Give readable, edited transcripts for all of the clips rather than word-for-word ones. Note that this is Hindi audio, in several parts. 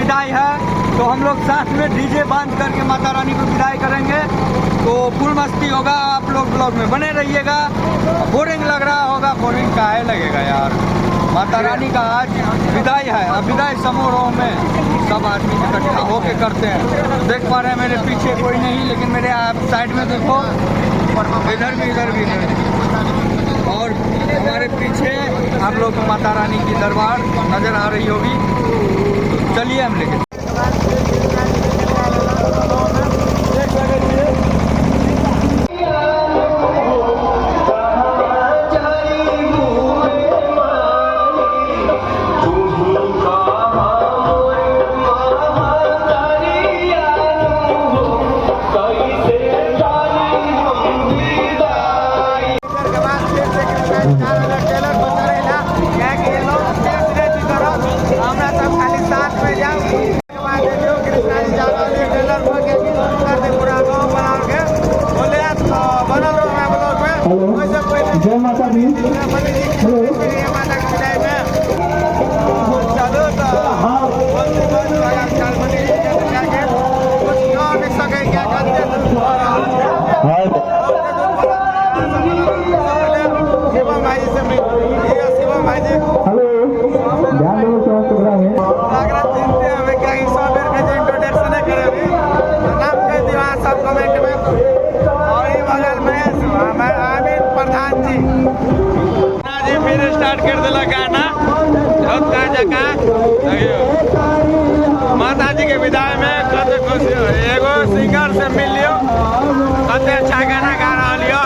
विदाई है, तो हम लोग साथ में डीजे बांध करके माता रानी को विदाई करेंगे। तो फुल मस्ती होगा, आप लोग ब्लॉग में बने रहिएगा। बोरिंग लग रहा होगा, बोरिंग काहे लगेगा यार, माता रानी का आज विदाई है। अब विदाई समारोह में सब आदमी इकट्ठा होके करते हैं। देख पा रहे हैं मेरे पीछे कोई नहीं, लेकिन मेरे साइड में देखो, इधर भी और हमारे पीछे आप लोग को माता रानी की दरबार नजर आ रही होगी। चलिए हम लेके जय माता दी। हेलो ध्यान दो प्रोग्राम है। इंट्रोडक्शन करे नाम कह दिया सब कमेंट में। और ये बगल में आमिर प्रधान जी फिर स्टार्ट कर दिला गाना माता जी के विदाई में कत खुशी हो। एगो सिंगर से मिल लियो, कत अच्छा गाना गा रहा लियो।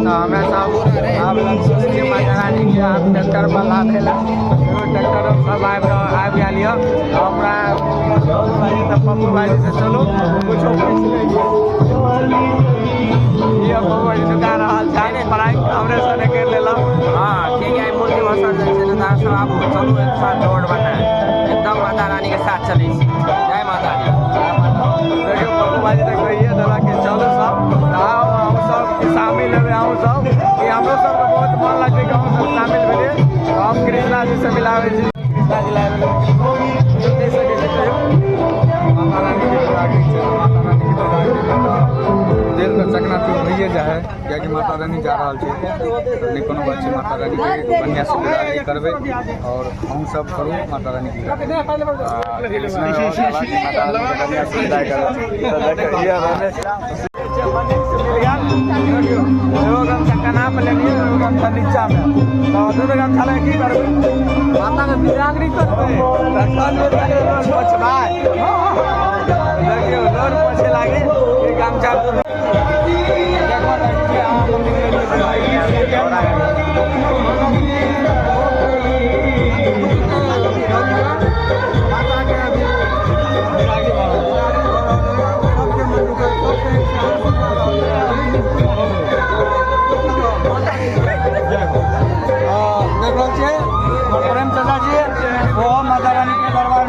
हमें सब आप माता रानी के ट्रैक्टर पर ला देला, ट्रैक्टर सब आबि गेल यऽ। हमरा पप्पू भाई से चलू कुछो ये पप्पू भाई दुकान रहल जाने पढ़ाई हमरे सने कर लेला। हां ठीक है, मूर्ति विसर्जन से दुकान सब आप चलू एक साथ रोड बना एकदम माता रानी के साथ चली। जय माता दी। देखियो पप्पू भाई तक कहिए दला के चलो सब आओ, हम सब शामिल है। हम सब कि हमरो सब के बहुत मन लगे कि हम सब शामिल भेले। हम कृष्णा जी से मिलावे छी, कृष्णा जी लाइव दे सके छै माता रानी के आगे छै। माता रानी के दिल में चकनाचूर भइए जाए, कियाकि माता रानी जा रहल छै। नहीं कोनो बात छै, माता रानी के बढ़िया से विदाई करबे और हम सब करू माता रानी के कृष्णा माता रानी के बढ़िया से विदाई करबे। ये गमछा पे लेलिए, गमछा नीचा में दोनों गमछा लगे की करबे, माता के बिरागरी करबे। रोड पोछबाई देखियो, रोड पोछे लागे गमछा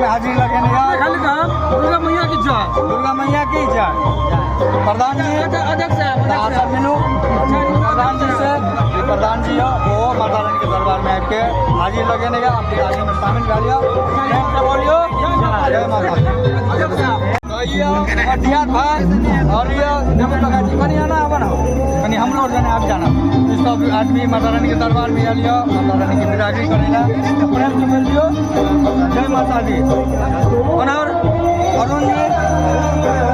हाजिर लगे दुर्गा मैया की जय, दुर्गा मैया की जय। प्रधान जी अध्यक्ष मिलू प्रधान जी से, प्रधान जी हो वो माता रानी के दरबार में आके हाजिर लगे नहीं, आपके आगे में शामिल कर लिया। बोलियो जय माता दियार भाई और ये जी बनिया ना बनाओ कहीं हम लोग जाने आप जाना। सब आदमी माता रानी के दरबार में आ लियो, माता रानी की बिरादरी करेला, प्रेम से मिल लियो। जय माता दी। और अरुण जी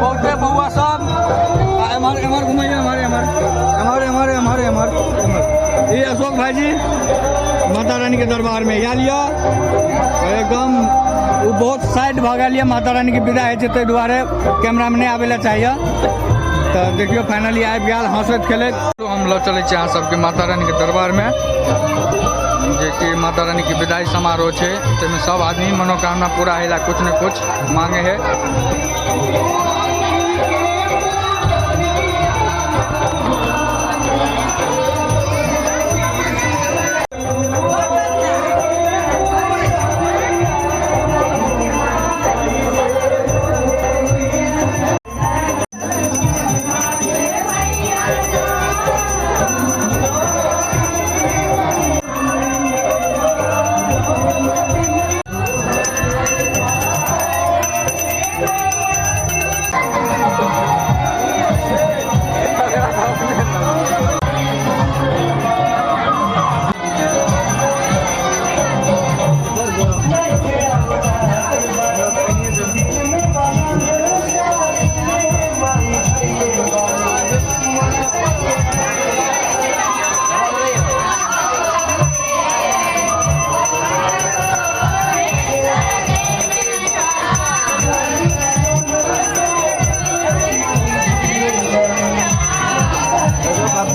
बहुते बउआ सब एमर घुमैया हमारे ये अशोक भाई जी माता रानी के दरबार में आ लियो। एकदम वो बहुत साइड भागा लिया, माता रानी की विदा है ताहि दुआरे कैमरा में नहीं आवे चाहिए। तो देखियो फाइनली आबि गेल हंसैत खेलैत। तो हम लऽ चलै छी अहाँ सबके माता रानी के दरबार में। जे कि माता रानी की विदाई समारोह है, तो सब आदमी मनोकामना पूरा है, कुछ न कुछ मांगे है।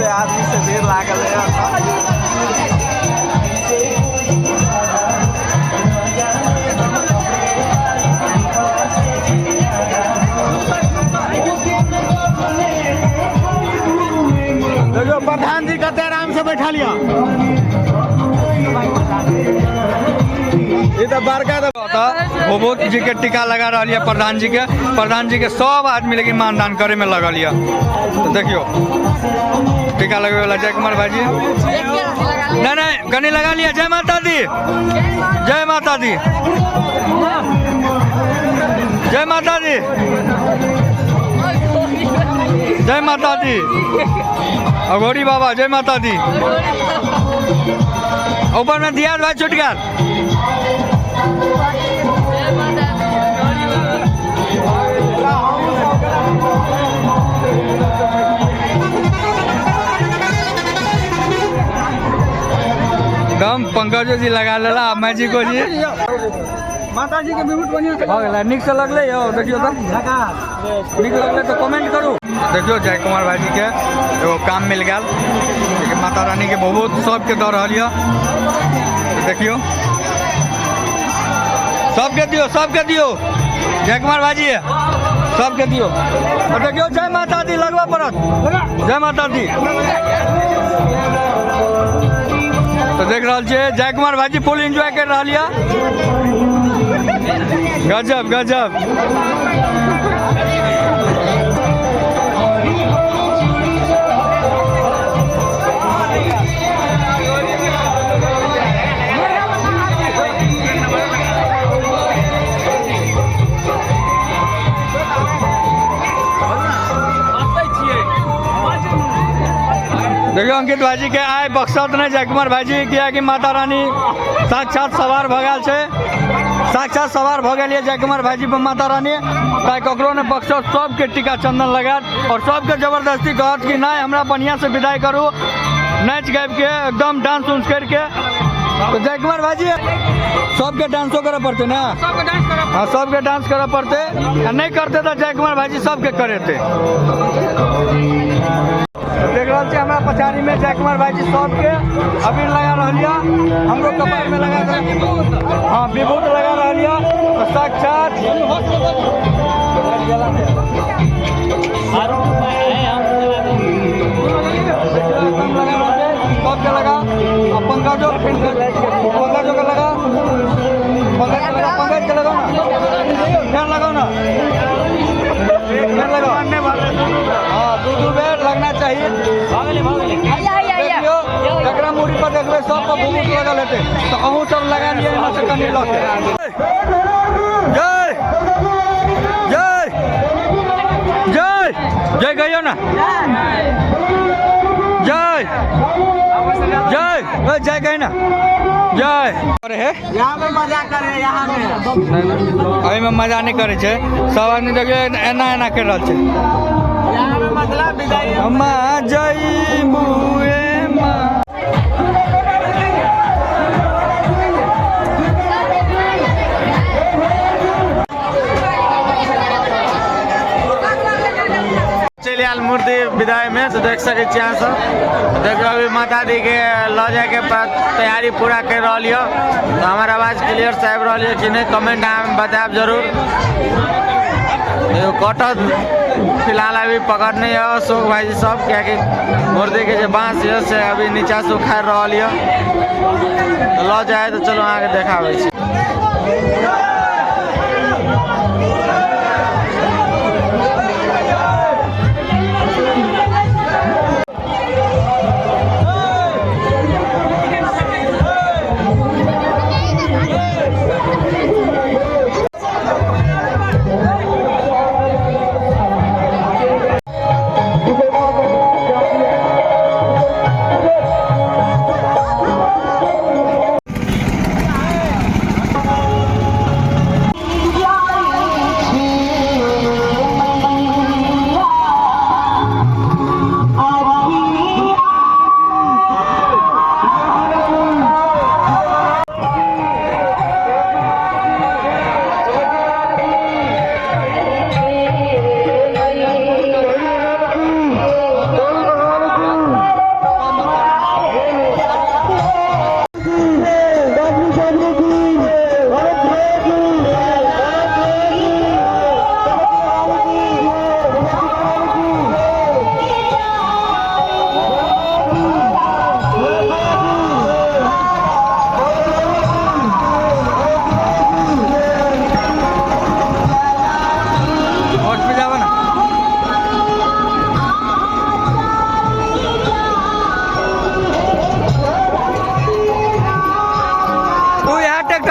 आदमी से भीड़ लागल है। देखो प्रधान जी कहते आराम से बैठा लिया। ये तो बड़का बहुत जी के टीका लगा रहा है प्रधान जी के सब आदमी लेकिन मानदान करे में लगा लिया। तो देखियो टीका लगे वाला जय कुमार भाई जी नहीं गनी लगा लिया। जय माता दी, जय माता दी, जय माता दी, जय माता दी। अघोरी बाबा जय माता दी। ऊपर में दिया भाई छुटकार। दम पंकज जी लगा लेला मैजिक को जी माता जी के विभूत बढ़िया हो गया। निक से लगले हो देखियो तो निक लगले तो कमेंट करू। देखियो जय कुमार भाई जी के एगो काम मिल गया, माता रानी के बहुत सबके दऽ रहल यऽ। देखियो सबके दियो, सबके दियो जय कुमार भाई जी सबके दियो। और देखियो जय माता दी लगवा पड़त, जय माता दी। तो देख रहा छे जय कुमार भाई फुल एंजॉय कर रहा लिया। गजब गजब। देखियो अंकित भाई के आए बक्सत नहीं जय कुमार भाई किया कि माता रानी साक्षात सवार भगल छे, साक्षात सवार भगल है जय कुमार भाई पर माता रानी। ताकि ककरो ने बक्सत सबके टीका चंदन लगा और सबके जबरदस्ती कहत कि नहीं हमरा बढ़िया से विदाई करू, नाच गाब के एकदम डांस उन्स करके। तो जय कुमार भाई सबके डांसो करे पड़ते ना, हाँ सबके डांस करे पड़ते, नहीं करते तो जय कुमार भाई सबके करे थे। देख रहा छे हमारा पछाड़ी में जय कुमार भाई सबके अबीर लगा रहा, हम लोग कपार में लगा हाँ विभूत लगा रहा। तो साक्षात सबके लगा। पंकजों का लगा, पंकज के लगाओ ना, फैन लगाओ ना, फैन लगाओ। हाँ दो बेर लगना चाहिए। जकरा मूड़ी पर देखबे सब पर भूख लगल हेते, तो अहूँ सब लगा लिए यहाँ से कनी लगे। जय जय जय जय गयो ना, जय जय जय गई ना, जय है। यहाँ में मजा करे, यहाँ में अभी में मजा नहीं करे छे, सब आदमी देखिए एना एना कर रहा छे। यहाँ में मतलब विदाई अम्मा जय बुए माँ। चलिए मूर्ति विदाई में तो देख सके छियै सब। देखियो अभी माता दी के ल जाए के तैयारी पूरा कर रहा लियो। तो हमारा आवाज क्लियर से आबि रहल कि नहीं कमेंट में बताएब जरूर। कटत फिलहाल अभी पकड़ने है अशोक भाई जी सब, क्या कि मूर्ति के जो बांस है से अभी नीचा से उखाड़ रहा लियो। तो ल जाए तो चलो आगे देखाबै छी।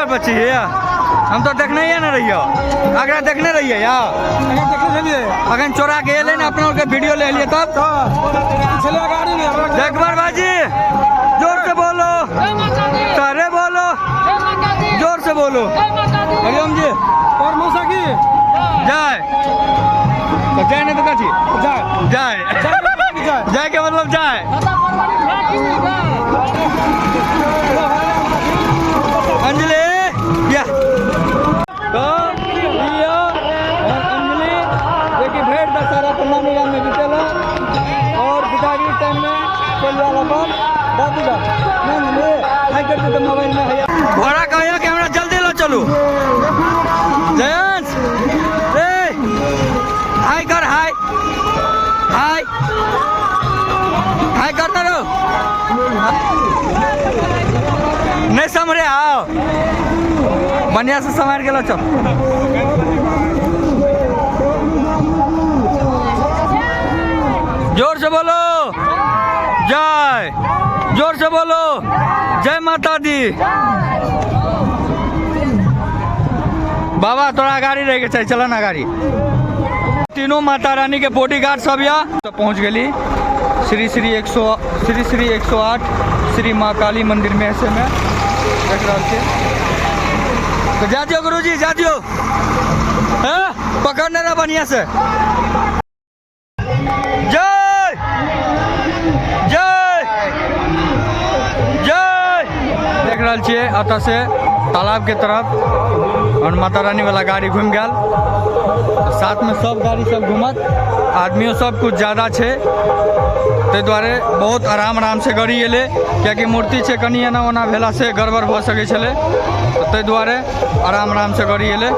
बच्ची है हम तो देखने ही ना रहियो, अगर देखने रहिए यार अगर चोरा के ले ना अपना वीडियो ले लिए तब जगमर बाजी जोर से बोलो, सारे बोलो, जोर से बोलो। हरिओम जी और मौसा की जय। तो जय नहीं तो कथी जय जय जय के मतलब जय। अंजलि या तो ये और अंजलि जो कि भेंट दशहरा प्रणामी राम में बीतेला और बिदागी टाइम में चल वाला पर दादूगा नहीं ले हाई करते तो मोबाइल में है घोड़ा कहियो कि हमरा जल्दी लो चलू जयंस ए हाई कर हाई हाई हाई करते रहो नहीं समझे आओ बढ़िया से संभाल के लो चल। जोर से बोलो जय, जोर से बोलो जय माता दी। बाबा थोड़ा गाड़ी रह के चाहिए, चला ना गाड़ी। तीनों माता रानी के बॉडीगार्ड सब यहाँ तो पहुँच गई श्री श्री 108 श्री माँ काली मंदिर में ऐसे में देख रहा थे। तो जा दियो गुरु जी जा दियो, पकड़ने रहा बढ़िया से। जय जय जय देख रहा छे अतः से तालाब के तरफ और माता रानी वाला गाड़ी घूम गया। साथ में सब गाड़ी सब घूमत, आदमियों सब कुछ ज़्यादा छे ते द्वारे बहुत आराम से गाड़ी एले, क्या मूर्ति छे कनी एना ओना भेला से गड़बड़ हो सके छले, ते द्वारे आराम से गाड़ी एले।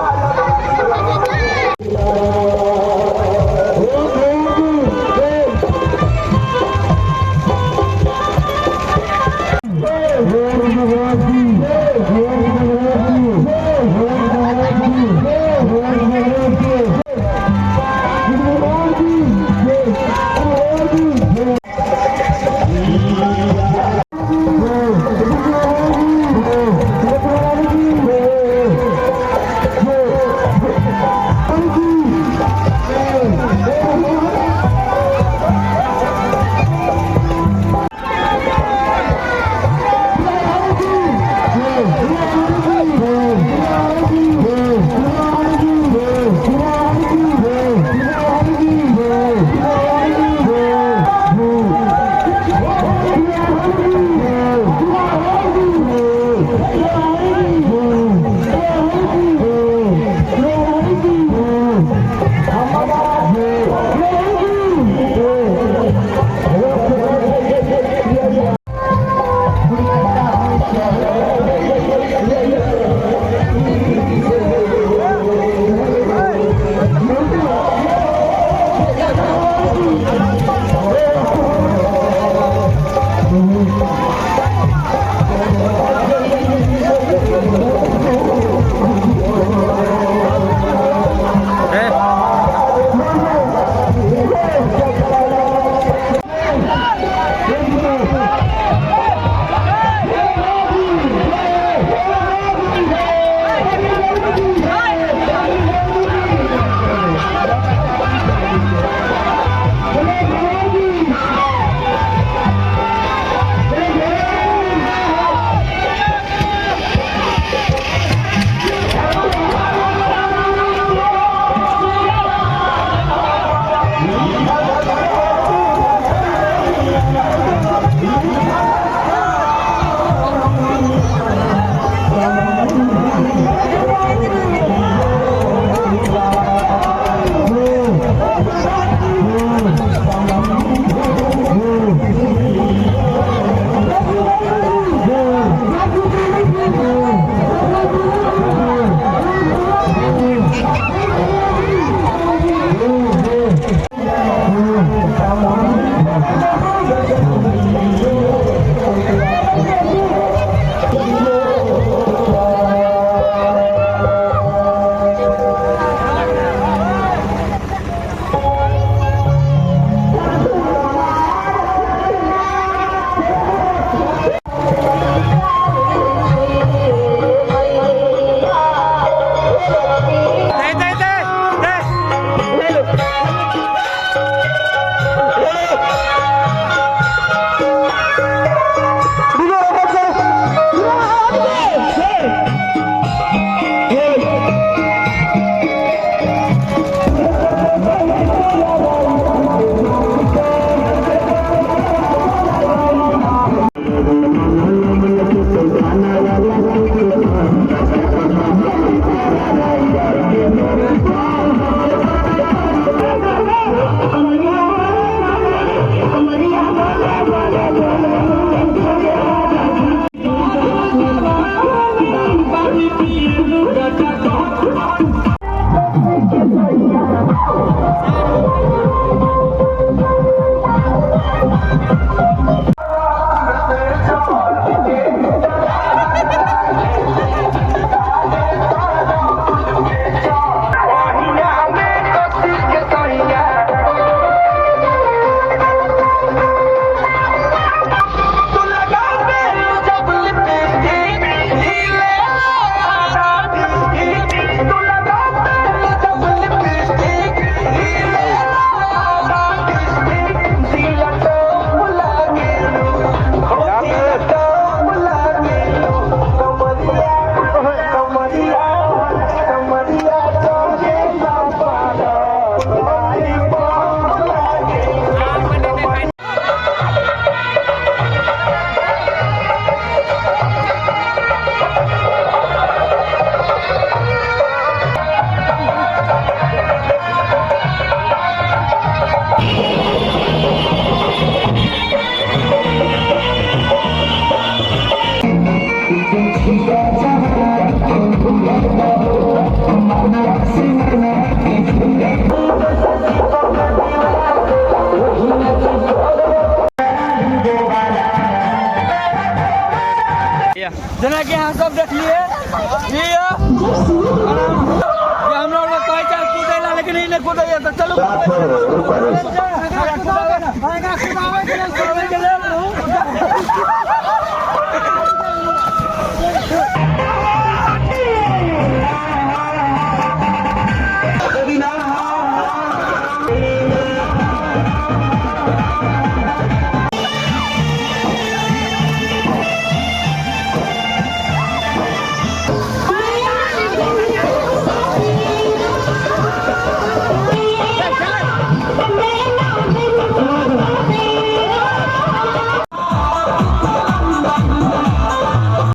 है।